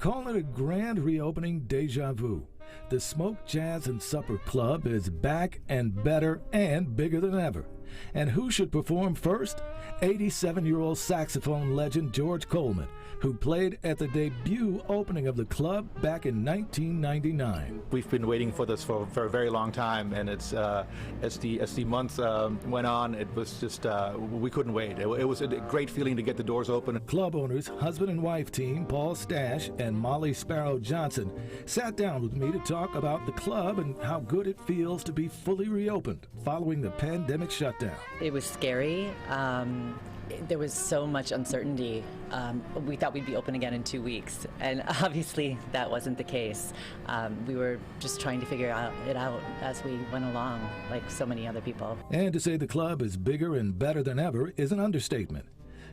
Call it a grand reopening deja vu. The Smoke Jazz and Supper Club is back and better and bigger than ever. And who should perform first? 87-year-old saxophone legend George Coleman, who played at the debut opening of the club back in 1999. We've been waiting for this for a very long time, and it's as the months went on, it was just we couldn't wait. It was a great feeling to get the doors open. Club owners, husband and wife team Paul Stash and Molly Sparrow Johnson sat down with me to talk about the club and how good it feels to be fully reopened following the pandemic shutdown. It was scary. There was so much uncertainty. We thought we'd be open again in 2 weeks, and obviously that wasn't the case. We were just trying to figure it out as we went along, like so many other people. And to say the club is bigger and better than ever is an understatement.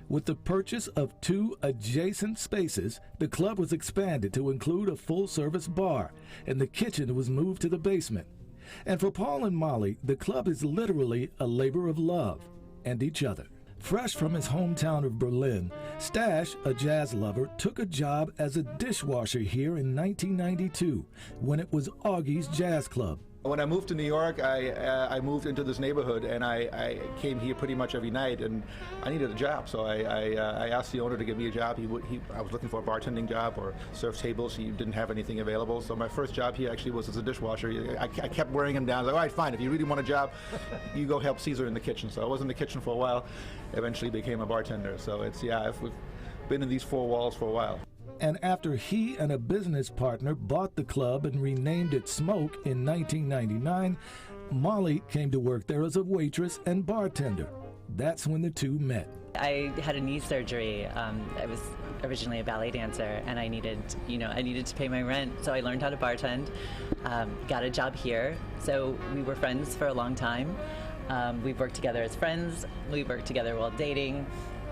With the purchase of 2 adjacent spaces, the club was expanded to include a full-service bar, and the kitchen was moved to the basement. And for Paul and Molly, the club is literally a labor of love and each other. Fresh from his hometown of Berlin, Stash, a jazz lover, took a job as a dishwasher here in 1992 when it was Augie's Jazz Club. When I moved to New York, I moved into this neighborhood, and I came here pretty much every night, and I needed a job. So I asked the owner to give me a job. I was looking for a bartending job or serve tables. He didn't have anything available. So my first job here actually was as a dishwasher. I kept wearing him down. I was like, all right, fine. If you really want a job, you go help Caesar in the kitchen. So I was in the kitchen for a while. Eventually became a bartender. So we've been in these 4 walls for a while. And after he and a business partner bought the club and renamed it Smoke in 1999, Molly came to work there as a waitress and bartender. That's when the two met. I had a knee surgery. I was originally a ballet dancer, and I needed to pay my rent, so I learned how to bartend. Got a job here, so we were friends for a long time. We've worked together as friends. We worked together while dating.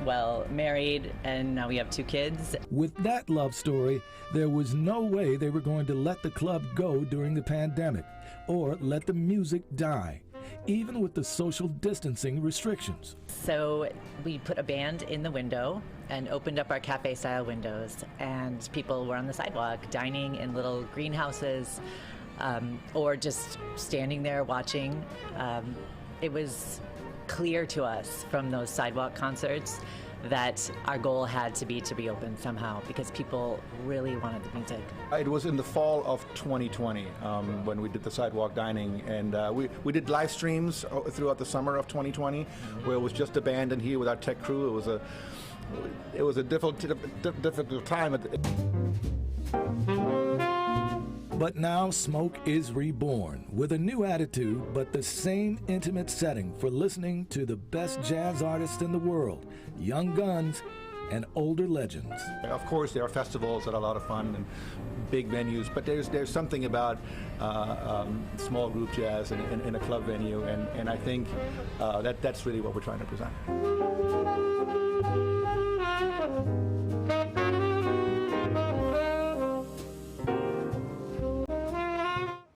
Well, married, and now we have 2 kids. With that love story, there was no way they were going to let the club go during the pandemic or let the music die, even with the social distancing restrictions. So we put a band in the window and opened up our cafe-style windows, and people were on the sidewalk dining in little greenhouses or just standing there watching. It was clear to us from those sidewalk concerts that our goal had to be open somehow because people really wanted the music. It was in the fall of 2020 when we did the sidewalk dining, and we did live streams throughout the summer of 2020 where it was just a band in here with our tech crew. It was a difficult time. But now Smoke is reborn with a new attitude, but the same intimate setting for listening to the best jazz artists in the world, young guns and older legends. Of course, there are festivals that are a lot of fun and big venues, but there's something about small group jazz in a club venue, and I think that's really what we're trying to present.